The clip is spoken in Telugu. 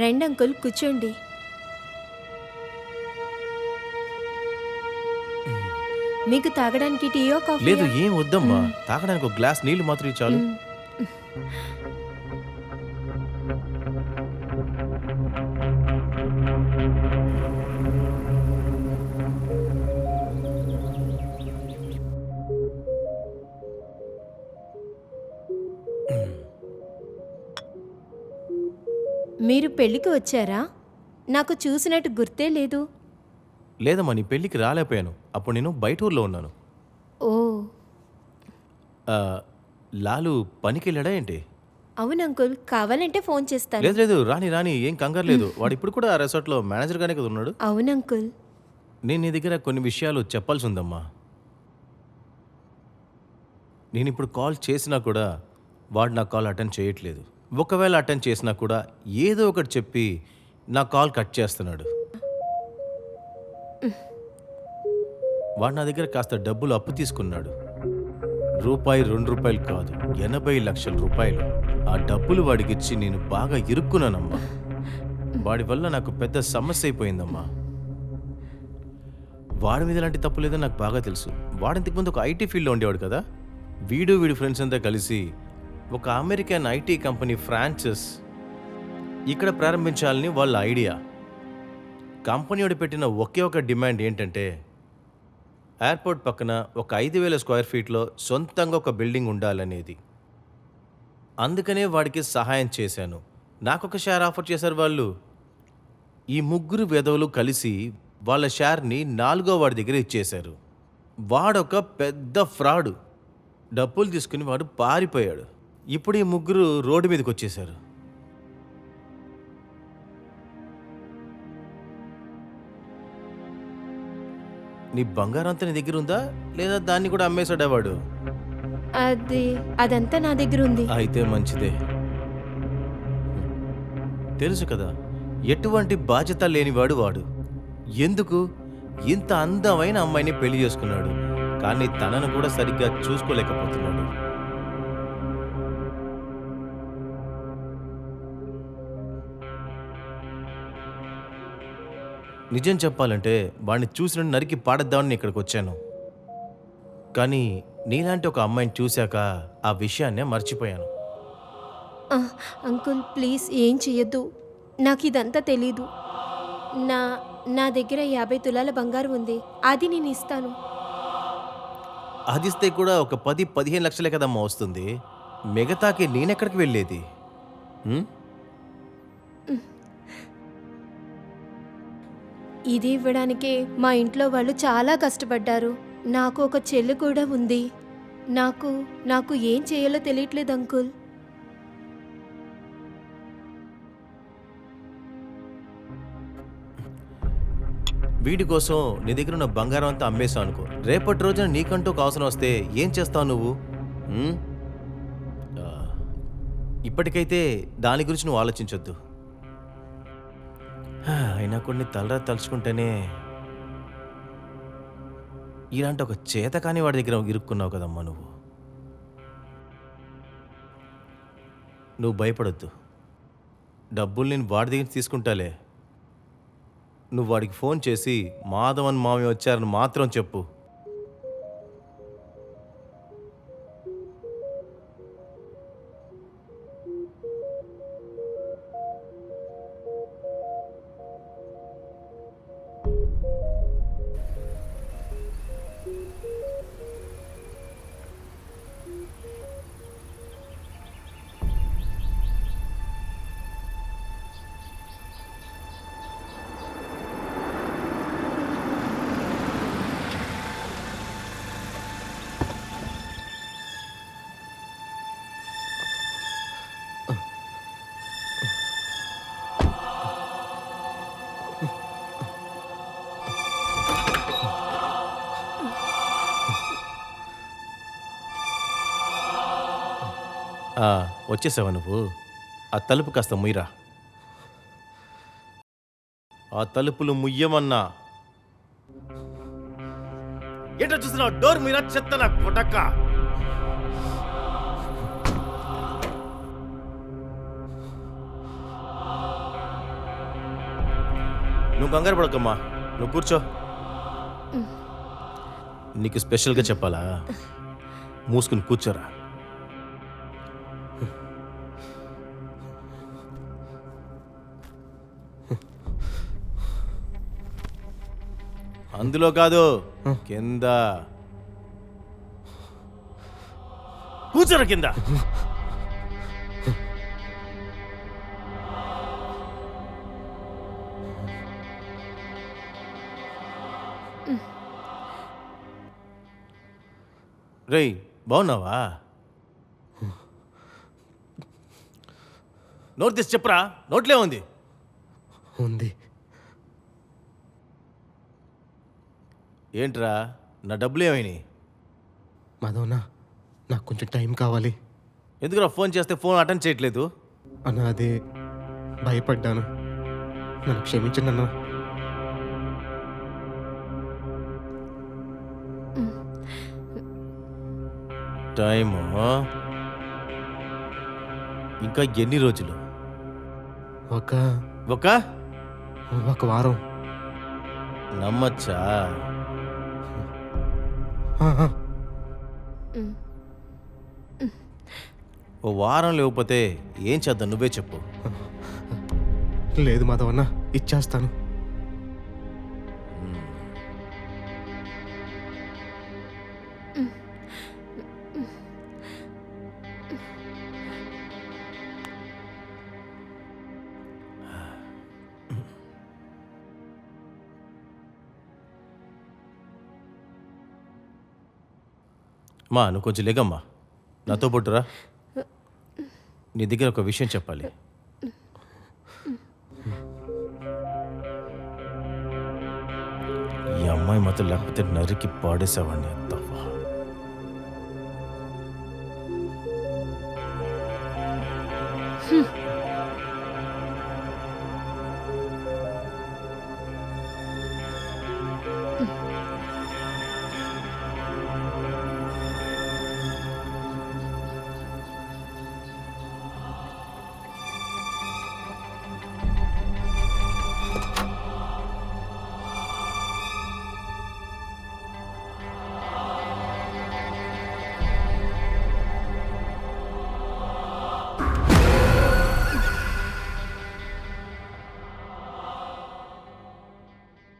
రండి అంకుల్ కూర్చోండి. మీకు తాగడానికి టీయో కాఫీ? లేదు ఏం వద్దమ్మా, తాగడానికి ఒక గ్లాస్ నీళ్లు మాత్రం చాలు. మీరు పెళ్ళికి వచ్చారా? నాకు చూసినట్టు గుర్తే లేదు. లేదమ్మా, నీ పెళ్ళికి రాలేకపోయాను. అప్పుడు నేను బయట ఊర్లో ఉన్నాను. ఓ ఆ, లాలు పనికి వెళ్ళాడా ఏంటి? అవును అంకుల్, కావాలంటే ఫోన్ చేస్తాను. లేదు లేదు, రాని రాని, ఏం కంగారు లేదు. వాడు ఇప్పుడు కూడా ఆ రెసార్ట్లో మేనేజర్గానే కదా ఉన్నాడు. అవును అంకుల్. నేను నీ దగ్గర కొన్ని విషయాలు చెప్పాల్సి ఉందమ్మా. నేను ఇప్పుడు కాల్ చేసినా కూడా వాడు నా కాల్ అటెండ్ చేయట్లేదు. ఒకవేళ అటెండ్ చేసినా కూడా ఏదో ఒకటి చెప్పి నా కాల్ కట్ చేస్తున్నాడు. వాడు నా దగ్గర కాస్త డబ్బులు అప్పు తీసుకున్నాడు. రూపాయి 2 రూపాయలు కాదు, 80 లక్షల రూపాయలు. ఆ డబ్బులు వాడికిచ్చి నేను బాగా ఇరుక్కున్నానమ్మా. వాడి వల్ల నాకు పెద్ద సమస్య అయిపోయిందమ్మా. వాడి మీద ఎలాంటి తప్పు లేదో నాకు బాగా తెలుసు. వాడు ఇంతకుముందు ఒక ఐటీ ఫీల్డ్లో ఉండేవాడు కదా. వీడి ఫ్రెండ్స్ అంతా కలిసి ఒక అమెరికన్ ఐటీ కంపెనీ ఫ్రాంచైజ్ ఇక్కడ ప్రారంభించాలని వాళ్ళ ఐడియా. కంపెనీ వాడు పెట్టిన ఒకే ఒక డిమాండ్ ఏంటంటే ఎయిర్పోర్ట్ పక్కన ఒక 5,000 స్క్వేర్ ఫీట్లో సొంతంగా ఒక బిల్డింగ్ ఉండాలనేది. అందుకనే వాడికి సహాయం చేశాను. నాకొక షేర్ ఆఫర్ చేశారు వాళ్ళు. ఈ ముగ్గురు వెధవలు కలిసి వాళ్ళ షేర్ని 4వ వాడి దగ్గర ఇచ్చేశారు. వాడొక పెద్ద ఫ్రాడు. డబ్బులు తీసుకుని వాడు పారిపోయాడు. ఇప్పుడు ఈ ముగ్గురు రోడ్డు మీదకి వచ్చేశారు. నీ బంగారం అంతా నీ దగ్గర ఉందా, లేదా దాన్ని కూడా అమ్మేశాడా వాడు? అదంతా నా దగ్గర ఉంది. అయితే మంచిదే. తెలుసు కదా, ఎటువంటి బాధ్యత లేనివాడు వాడు. ఎందుకు ఇంత అందమైన అమ్మాయిని పెళ్లి చేసుకున్నాడు, కానీ తనను కూడా సరిగ్గా చూసుకోలేకపోతున్నాడు. నిజం చెప్పాలంటే వాడిని చూసిన నరికి పాడేద్దామని ఇక్కడికి వచ్చాను. కానీ నీలాంటి ఒక అమ్మాయిని చూశాక ఆ విషయాన్నే మర్చిపోయాను. అంకుల్ ప్లీజ్ ఏం చెయ్యొద్దు. నాకు ఇదంతా తెలీదు. నా నా దగ్గర 50 తులాల బంగారం ఉంది, అది నేను ఇస్తాను. అదిస్తే కూడా ఒక 10-15 లక్షలే కదమ్మా వస్తుంది. మిగతాకి నేనెక్కడికి వెళ్ళేది? ఇది ఇవ్వడానికే మా ఇంట్లో వాళ్ళు చాలా కష్టపడ్డారు. నాకు ఒక చెల్లి కూడా ఉంది. నాకు ఏం చేయాలో తెలియట్లేదు అంకుల్. వీడి కోసం నీ దగ్గర ఉన్న బంగారం అంతా అమ్మేశావు అనుకో. రేపటి రోజున నీకంటూ ఒక అవసరం వస్తే ఏం చేస్తావు నువ్వు? ఇప్పటికైతే దాని గురించి నువ్వు ఆలోచించొద్దు. అయినా కొన్ని తలరా తలుచుకుంటేనే ఇలాంటి ఒక చేత కాని వాడి దగ్గర ఇరుక్కున్నావు కదమ్మా నువ్వు. నువ్వు భయపడొద్దు. డబ్బులు నేను వాడి దగ్గర తీసుకుంటాలే. నువ్వు వాడికి ఫోన్ చేసి మాధవన్ మామయ్య వచ్చారని మాత్రం చెప్పు. వచ్చేసావా నువ్వు? ఆ తలుపు కాస్త ముయ్యరా. ఆ తలుపులు ముయ్యమన్నా. ఏంటో చూస్తున్నావు? డోర్ మీరా చెత్త నా కొటక్క. నువ్వు కంగారు పడకమ్మా, నువ్వు కూర్చో. నీకు స్పెషల్గా చెప్పాలా? మూసుకుని కూర్చోరా. అందులో కాదు, కింద కూర్చోరా, కింద. రేయ్, బాగున్నావా? నోట్ తీసి చెప్పరా, నోట్లే ఉంది. ఉంది. ఏంట్రా, నా డబ్బులు ఏమైనాయి? మాధవన్నా, నాకు కొంచెం టైం కావాలి. ఎందుకురా ఫోన్ చేస్తే ఫోన్ అటెండ్ చేయట్లేదు? అన్న అదే భయపడ్డాను, నన్ను క్షమించండి అన్న. టైము ఇంకా ఎన్ని రోజులు? ఒక ఒక ఒక వారం. నమ్మచ్చా? ఆ, ఆ. ఓ వారం లేకపోతే ఏం చేద్దాం, నువ్వే చెప్పు. లేదు మాధవన్న, ఇచ్చేస్తాను. మా నువ్వు కొంచెం లేగమ్మా, నాతో పట్టురా. నీ దగ్గర ఒక విషయం చెప్పాలి. ఈ అమ్మాయి మాత్రం లేకపోతే నరికి పాడేసావాడిని.